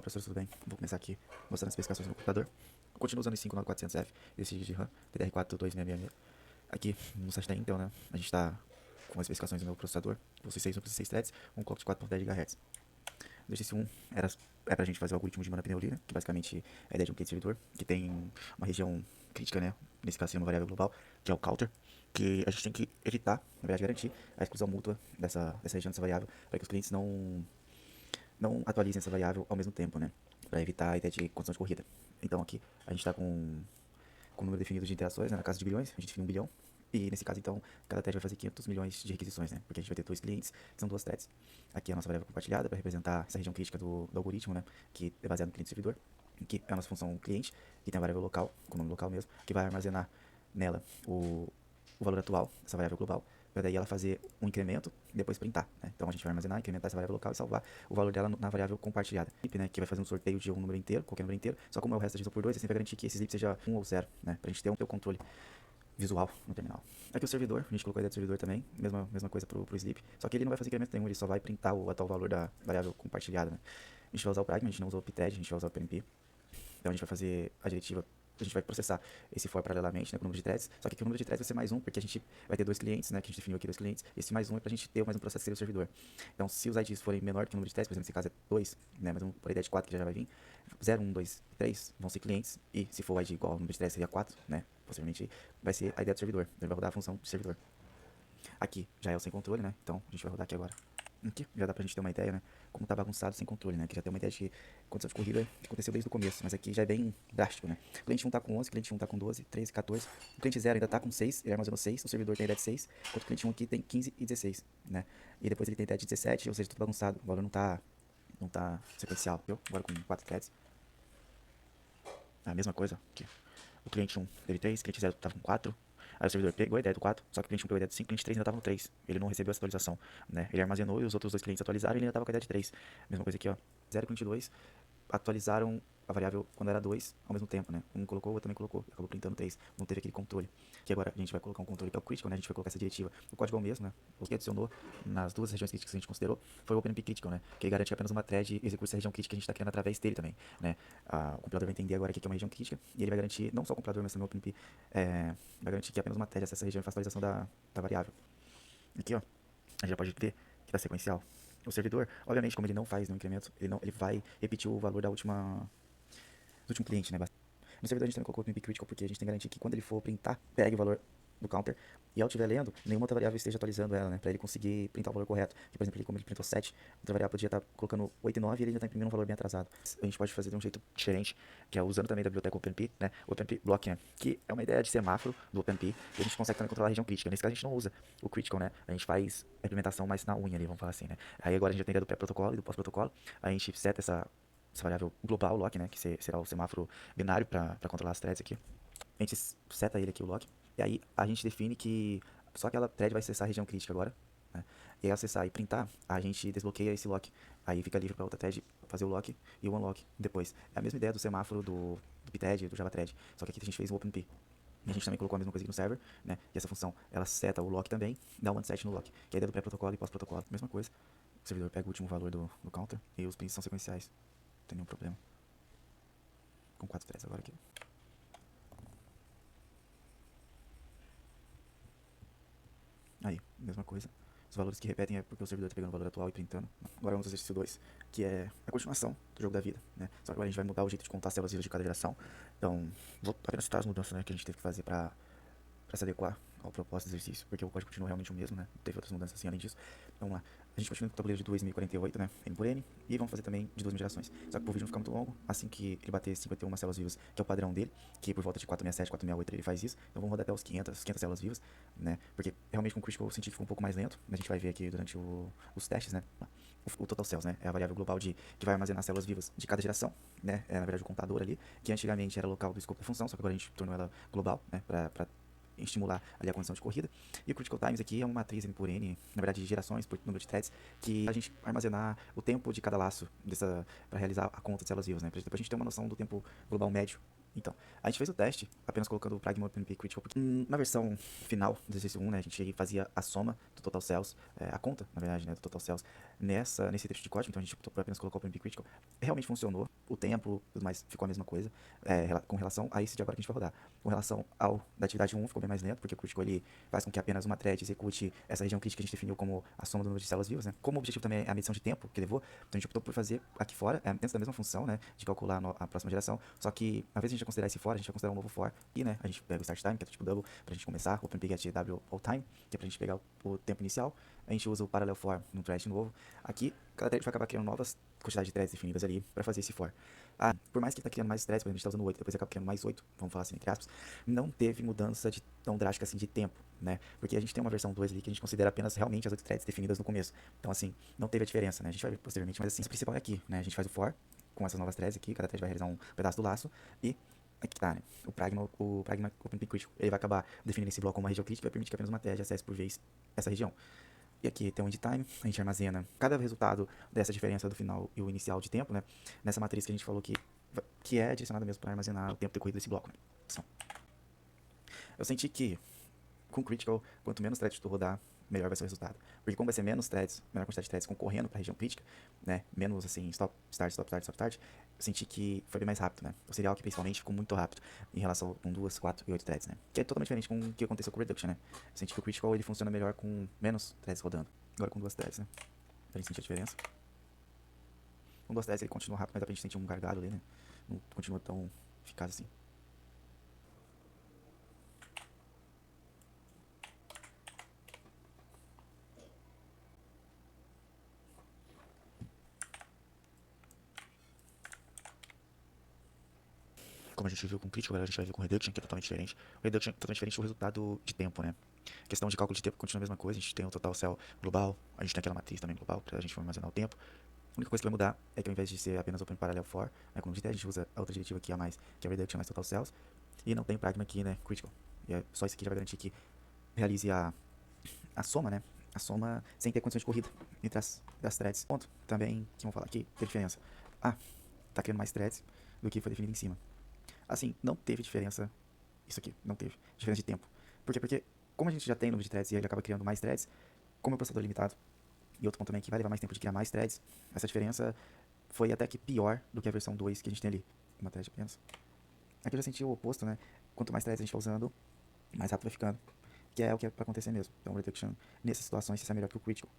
Olá, professor, tudo bem? Vou começar aqui mostrando as especificações do computador. Eu continuo usando o 59400F, esse de RAM, DDR42666. Aqui no site da Intel, né? A gente está com as especificações do meu processador, possui 6 núcleos e 6 threads, um clock de 4.10 GHz. O exercício 1 é pra gente fazer o algoritmo de Mana-Penelli, que basicamente é a ideia de um cliente servidor, que tem uma região crítica, né? Nesse caso seria uma variável global, que é o counter, que a gente tem que evitar, na verdade garantir, a exclusão mútua dessa região, dessa variável, para que os clientes não atualizem essa variável ao mesmo tempo, né? Para evitar a ideia de condição de corrida. Então aqui a gente está com o número definido de interações, né? Na casa de bilhões, a gente define 1 bilhão. E nesse caso, então, cada thread vai fazer 500 milhões de requisições, né? Porque a gente vai ter 2 clientes, que são 2 threads. Aqui é a nossa variável compartilhada para representar essa região crítica do algoritmo, né? Que é baseado no cliente servidor. Aqui é a nossa função cliente, que tem a variável local, com o nome local mesmo, que vai armazenar nela o valor atual, essa variável global, para daí ela fazer um incremento e depois printar, né? Então a gente vai armazenar, incrementar essa variável local e salvar o valor dela na variável compartilhada, né? Que vai fazer um sorteio de um número inteiro, qualquer número inteiro, só como é o resto dividido por 2, assim vai garantir que esse zip seja 1 ou 0, né? Pra gente ter um controle visual no terminal. Aqui o servidor, a gente colocou a ideia do servidor também, mesma coisa pro sleep, só que ele não vai fazer incremento nenhum, ele só vai printar o atual valor da variável compartilhada, né? A gente vai usar o pragma, a gente não usou o pthread, a gente vai usar o PNP. Então a gente vai fazer a diretiva, a gente vai processar esse for paralelamente, né, com o número de threads, só que aqui o número de threads vai ser mais um, porque a gente vai ter 2 clientes, né, que a gente definiu aqui 2 clientes, esse mais um é pra gente ter mais um processo que seria o servidor. Então se os IDs forem menor que o número de threads, por exemplo, nesse caso é 2, né, mas por ideia de 4 que já vai vir, 0, 1, 2, 3 vão ser clientes, e se for o ID igual ao número de threads seria 4, né, possivelmente vai ser a ideia do servidor, então ele vai rodar a função de servidor. Aqui já é o sem controle, né, então a gente vai rodar aqui agora. Aqui já dá pra gente ter uma ideia, né? Como tá bagunçado sem controle, né? Que já tem uma ideia de condição de corrida que aconteceu desde o começo. Mas aqui já é bem drástico, né? O cliente 1 tá com 11, o cliente 1 tá com 12, 13, 14. O cliente 0 ainda tá com 6, ele armazenou 6. O servidor tem a ideia de 6. Enquanto o cliente 1 aqui tem 15 e 16, né? E depois ele tem a ideia de 17, ou seja, tudo bagunçado. O valor não tá sequencial, viu? Agora com 4 threads. A mesma coisa aqui. O cliente 1 teve 3, o cliente 0 tava com 4. Aí o servidor pegou a ideia do 4, só que o cliente 1 pegou a ideia do 5, o cliente 3 ainda estava no 3. Ele não recebeu essa atualização, né? Ele armazenou e os outros 2 clientes atualizaram e ele ainda estava com a ideia de 3. Mesma coisa aqui, ó. 0 e cliente 2 atualizaram a variável quando era 2 ao mesmo tempo, né? Um colocou, o outro também colocou. Acabou printando 3. Não teve aquele controle. Que agora a gente vai colocar um controle para o critical, né? A gente vai colocar essa diretiva. O código é o mesmo, né? O que adicionou nas duas regiões críticas que a gente considerou foi o OpenMP Critical, né? Que ele garante que apenas uma thread execute essa região crítica que a gente está criando através dele também, né? O compilador vai entender agora que é uma região crítica e ele vai garantir, não só o compilador, mas também o OpenMP, vai garantir que apenas uma thread acessa essa região e faz atualização da variável. Aqui, ó, a gente já pode ver que está sequencial. O servidor, obviamente, como ele não faz no incremento, ele vai repetir o valor do último cliente, né? No servidor a gente também colocou o PNP Critical porque a gente tem que garantir que quando ele for printar, pegue o valor do counter e ao estiver lendo, nenhuma outra variável esteja atualizando ela, né? Pra ele conseguir printar o valor correto. Porque, por exemplo, como ele printou 7, outra variável podia estar colocando 8 e 9 e ele ainda está imprimindo um valor bem atrasado. A gente pode fazer de um jeito diferente, que é usando também da biblioteca OpenP, né? O OpenP Block, né? Que é uma ideia de semáforo do OpenP e a gente consegue também controlar a região crítica. Nesse caso a gente não usa o Critical, né? A gente faz a implementação mais na unha ali, vamos falar assim, né? Aí agora a gente já tem a ideia do pré-protocolo e do pós-protocolo. A gente seta essa variável global lock, né, que será o semáforo binário para controlar as threads aqui. A gente seta ele aqui, o lock, e aí a gente define que só aquela thread vai acessar a região crítica agora, né? E aí acessar e printar, a gente desbloqueia esse lock. Aí fica livre para outra thread fazer o lock e o unlock depois. É a mesma ideia do semáforo do pthread, do JavaThread, só que aqui a gente fez o OpenP. E a gente também colocou a mesma coisa aqui no server, né? E essa função, ela seta o lock também, dá um unset no lock, que é a ideia do pré-protocolo e pós-protocolo. Mesma coisa. O servidor pega o último valor do counter e os prints são sequenciais. Não tem nenhum problema. Com 4 threads agora aqui. Aí, mesma coisa. Os valores que repetem é porque o servidor está pegando o valor atual e printando. Agora vamos ao exercício 2, que é a continuação do jogo da vida, né? Só que agora a gente vai mudar o jeito de contar as células vivas de cada geração. Então, vou apenas citar as mudanças, né, que a gente teve que fazer para se adequar ao propósito do exercício, porque o código continua realmente o mesmo, né? Não teve outras mudanças assim além disso. Vamos lá. A gente continua com o tabuleiro de 2048, né? N por N. E vamos fazer também de 2.000 gerações. Só que o vídeo não ficar muito longo, assim que ele bater 51 células vivas, que é o padrão dele, que por volta de 467, 468 ele faz isso. Então vamos rodar até os 500 células vivas, né? Porque realmente com o Critical eu senti que ficou um pouco mais lento. A gente vai ver aqui durante os testes, né? O total cells, né? É a variável global que vai armazenar células vivas de cada geração, né? É na verdade o contador ali, que antigamente era local do escopo da função, só que agora a gente tornou ela global, né? Pra estimular ali a condição de corrida. E o Critical Times aqui é uma matriz N por N, na verdade gerações por número de threads, que a gente armazenar o tempo de cada laço para realizar a conta de células vivas, né? Pra depois a gente ter uma noção do tempo global médio Então, a gente fez o teste apenas colocando o Pragma OpenMP Critical, porque na versão final do exercício 1, né, a gente fazia a soma do Total Cells, a conta, na verdade, né, do Total Cells, nesse trecho de código, então a gente optou por apenas colocar o OpenMP Critical. Realmente funcionou, o tempo, tudo mais, ficou a mesma coisa, com relação a esse de agora que a gente vai rodar. Com relação ao da atividade 1, ficou bem mais lento, porque o Critical ele faz com que apenas uma thread execute essa região crítica que a gente definiu como a soma do número de células vivas, né. Como o objetivo também é a medição de tempo que levou, então a gente optou por fazer aqui fora, dentro da mesma função, né, de calcular a próxima geração, só que, uma vez a gente vai considerar esse for, a gente vai considerar um novo for, e, né, a gente pega o start time, que é tipo double, pra gente começar, o openpget w all time, que é pra gente pegar o tempo inicial, a gente usa o parallel for no thread novo. Aqui, cada thread vai acabar criando novas quantidades de threads definidas ali pra fazer esse for. Por mais que tá criando mais threads, por exemplo, a gente tá usando 8, depois acaba criando mais 8, vamos falar assim, entre aspas, não teve mudança tão drástica assim de tempo, né, porque a gente tem uma versão 2 ali que a gente considera apenas realmente as 8 threads definidas no começo, então assim, não teve a diferença, né, a gente vai ver posteriormente, mas assim, o principal é aqui, né, a gente faz o for, com essas novas threads aqui, cada thread vai realizar um pedaço do laço, e aqui tá, né? O Pragma OpenMP Critical, ele vai acabar definindo esse bloco como uma região crítica e vai permitir que apenas uma thread acesse por vez essa região. E aqui tem o end time, a gente armazena cada resultado dessa diferença do final e o inicial de tempo, né? Nessa matriz que a gente falou que é direcionada mesmo para armazenar o tempo decorrido desse bloco, né? Eu senti que com Critical, quanto menos threads tu rodar, melhor vai ser o resultado. Porque como vai ser menos threads, menor quantidade de threads concorrendo para a região crítica, né? Menos assim, stop, start, stop, start, stop, start, eu senti que foi bem mais rápido, né? O serial que principalmente ficou muito rápido em relação com 2, 4 e 8 threads, né? Que é totalmente diferente com o que aconteceu com o Reduction, né? Eu senti que o Critical ele funciona melhor com menos threads rodando. Agora com 2 threads, né? Pra gente sentir a diferença. Com 2 threads ele continua rápido, mas dá pra gente sentir um gargalo ali, né? Não continua tão eficaz assim. Como a gente viu com o Critical, agora a gente vai ver com o Reduction, que é totalmente diferente. O Reduction é totalmente diferente do resultado de tempo, né? A questão de cálculo de tempo continua a mesma coisa, a gente tem o total cell global, a gente tem aquela matriz também global pra gente armazenar o tempo. A única coisa que vai mudar é que ao invés de ser apenas Open Parallel For, né, como a gente usa a outra diretiva aqui a mais, que é Reduction mais Total Cells, e não tem Pragma aqui, né, Critical. E é só isso aqui já vai garantir que realize a soma, né, a soma sem ter condições de corrida entre as threads. Ponto. Também, que vamos falar aqui, tem diferença. Tá criando mais threads do que foi definido em cima. Assim, não teve diferença, isso aqui, não teve diferença de tempo. Por quê? Porque como a gente já tem número de threads e ele acaba criando mais threads, como é um processador limitado, e outro ponto também é que vai levar mais tempo de criar mais threads, essa diferença foi até que pior do que a versão 2 que a gente tem ali. Uma thread apenas. Aqui eu já senti o oposto, né? Quanto mais threads a gente vai usando, mais rápido vai ficando. Que é o que é pra acontecer mesmo. Então o Reduction, nessas situações, isso é melhor que o Critical.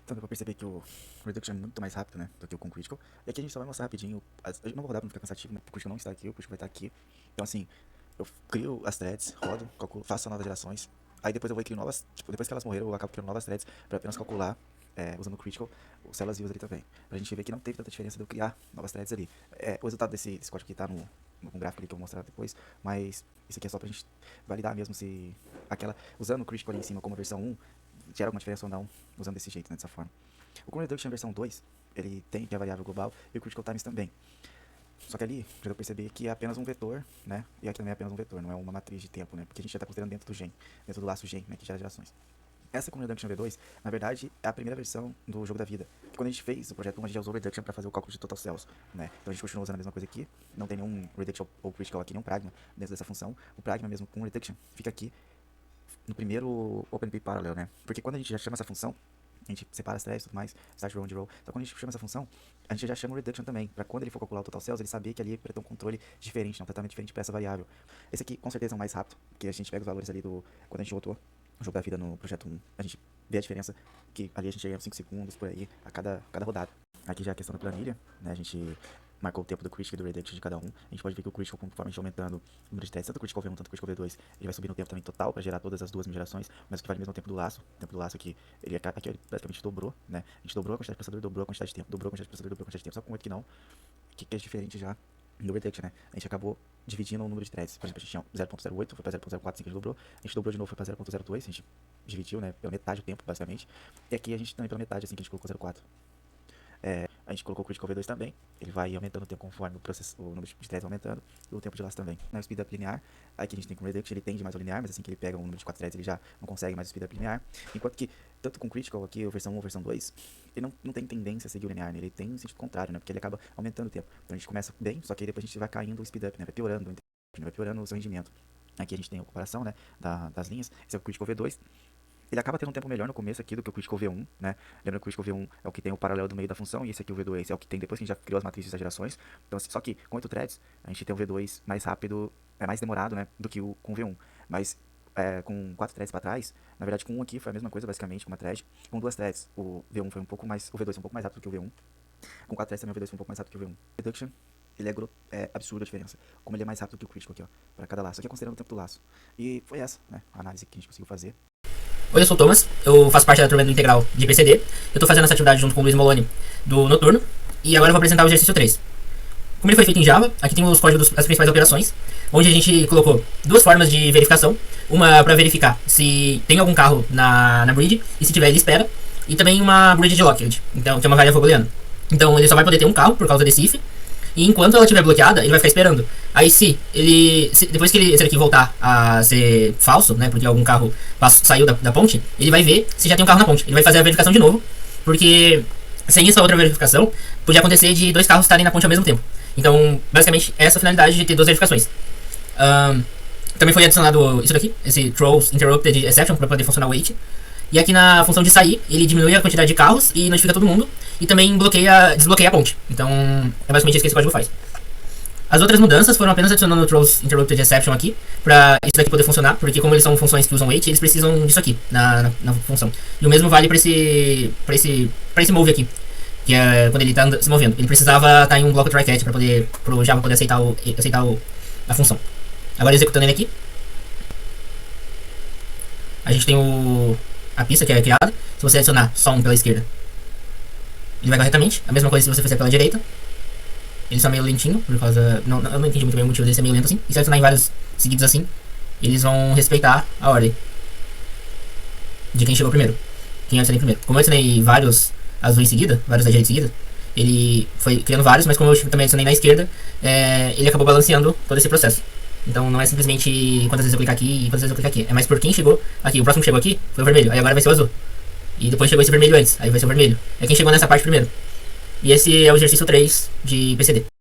Então deu pra perceber que o Reduction é muito mais rápido, né, do que o com Critical. E aqui a gente só vai mostrar rapidinho, a gente não vou rodar pra não ficar cansativo, né, o Critical não está aqui, o Critical vai estar aqui. Então assim, eu crio as threads, rodo, calculo, faço novas gerações, aí depois eu vou criar novas, tipo, depois que elas morreram, eu acabo criando novas threads pra apenas calcular, usando o Critical, os células vivas ali também. Pra gente ver que não teve tanta diferença de eu criar novas threads ali. O resultado desse código aqui tá no gráfico ali que eu vou mostrar depois, mas isso aqui é só pra gente validar mesmo se usando o Critical ali em cima como versão 1, gera alguma diferença ou não, usando desse jeito, né, dessa forma. O Cone Reduction versão 2, ele tem que é a variável global e o Critical Times também. Só que ali, já deu pra perceber que é apenas um vetor, né, e aqui também é apenas um vetor, não é uma matriz de tempo, né, porque a gente já está considerando dentro do gen, dentro do laço gen, né, que gera gerações. Essa Cone Reduction V2, na verdade, é a primeira versão do jogo da vida. Porque quando a gente fez o projeto 1, a gente já usou o Reduction para fazer o cálculo de Total Cells, né? Então a gente continua usando a mesma coisa aqui, não tem nenhum Reduction ou Critical aqui, nenhum Pragma dentro dessa função. O Pragma mesmo com o Reduction fica aqui no primeiro OpenMP Parallel, né? Porque quando a gente já chama essa função, a gente separa as threads e tudo mais, start row, end row. Então quando a gente chama essa função, a gente já chama o reduction também, para quando ele for calcular o total cells, ele saber que ali ele ter um controle diferente, um tratamento diferente para essa variável. Esse aqui com certeza é o mais rápido, porque a gente pega os valores ali quando a gente rodou o jogo da vida no projeto 1, a gente vê a diferença, que ali a gente ganha 5 segundos por aí a cada rodada. Aqui já é a questão da planilha, né? A gente marcou o tempo do critical e do reduction de cada um. A gente pode ver que o critical, conforme a gente aumentando o número de threads, tanto o critical V1 tanto o critical V2, ele vai subir no tempo também total para gerar todas as duas gerações, mas o que vale mesmo é o tempo do laço. O tempo do laço aqui, ele basicamente dobrou, né? A gente dobrou a quantidade de processador, dobrou a quantidade de tempo, dobrou a quantidade de processador, dobrou a quantidade de tempo, só com o que não, que é diferente já no reduction, né? A gente acabou dividindo o número de threads. Por exemplo, a gente tinha 0.08, foi para 0.04, assim que a gente dobrou. A gente dobrou de novo, foi para 0.02, a gente dividiu, né? Pela metade do tempo, basicamente. E aqui a gente também pela metade, assim que a gente colocou 0.4. A gente colocou o Critical V2 também, ele vai aumentando o tempo conforme o número de threads vai aumentando, e o tempo de laço também. Na speed up linear, aqui a gente tem com o Reduction, ele tende mais ao linear, mas assim que ele pega um número de 4 threads, ele já não consegue mais o speed up linear. Enquanto que, tanto com o Critical aqui, a versão 1 ou versão 2, ele não tem tendência a seguir o linear, né? Ele tem um sentido contrário, né? Porque ele acaba aumentando o tempo. Então a gente começa bem, só que depois a gente vai caindo o speed up, né? Vai piorando o seu rendimento. Aqui a gente tem a comparação, né, das linhas. Esse é o Critical V2. Ele acaba tendo um tempo melhor no começo aqui do que o Critical V1, né? Lembra que o Critical V1 é o que tem o paralelo do meio da função, e esse aqui, o V2, é o que tem depois que a gente já criou as matrizes de exagerações. Então, só que com 8 threads, a gente tem o V2 mais rápido, mais demorado, né, do que o com o V1. Mas com 4 threads para trás, na verdade com um aqui foi a mesma coisa, basicamente, com uma thread. Com 2 threads, o V1 foi um pouco mais, o V2 foi um pouco mais rápido do que o V1. Com 4 threads também o V2 foi um pouco mais rápido que o V1. Reduction, ele é absurda a diferença. Como ele é mais rápido que o Critical aqui, ó, para cada laço. Aqui é considerando o tempo do laço. E foi essa, né, a análise que a gente conseguiu fazer. Oi, eu sou o Thomas, eu faço parte da turma do Integral de PCD. Eu tô fazendo essa atividade junto com o Luiz Moloni do Noturno. E agora eu vou apresentar o exercício 3. Como ele foi feito em Java, aqui tem os códigos das principais operações, onde a gente colocou duas formas de verificação. Uma para verificar se tem algum carro na grid, e se tiver ele espera. E também uma grid de locked, então, que é uma variável booleana. Então ele só vai poder ter um carro por causa desse if. E enquanto ela estiver bloqueada, ele vai ficar esperando. Aí depois que esse aqui voltar a ser falso, né, porque algum carro saiu da ponte, ele vai ver se já tem um carro na ponte. Ele vai fazer a verificação de novo, porque sem essa outra verificação, podia acontecer de dois carros estarem na ponte ao mesmo tempo. Então, basicamente, essa é a finalidade de ter duas verificações. Também foi adicionado isso daqui, esse throws interrupted exception, para poder funcionar o wait. E aqui na função de sair, ele diminui a quantidade de carros e notifica todo mundo. E também desbloqueia a ponte. Então, é basicamente isso que esse código faz. As outras mudanças foram apenas adicionando o throws interrupted exception aqui, para isso daqui poder funcionar, porque como eles são funções que usam wait, eles precisam disso aqui, na função. E o mesmo vale para esse move aqui, que é quando ele está se movendo. Ele precisava estar em um bloco try catch para o Java poder aceitar a função. Agora executando ele aqui, a gente tem a pista que é criada. Se você adicionar só um pela esquerda, ele vai corretamente. A mesma coisa se você fizer pela direita. Ele só meio lentinho, por causa... eu não entendi muito bem o motivo dele ser meio lento assim. E se adicionar em vários seguidos assim, eles vão respeitar a ordem de quem chegou primeiro, quem adicionei primeiro. Como eu adicionei vários azul em seguida, vários da direita em seguida, ele foi criando vários, mas como eu também adicionei na esquerda, ele acabou balanceando todo esse processo. Então não é simplesmente quantas vezes eu clicar aqui e quantas vezes eu clicar aqui. É mais por quem chegou aqui. O próximo que chegou aqui foi o vermelho, aí agora vai ser o azul. E depois chegou esse vermelho antes, aí vai ser o vermelho. É quem chegou nessa parte primeiro. E esse é o exercício 3 de PCD.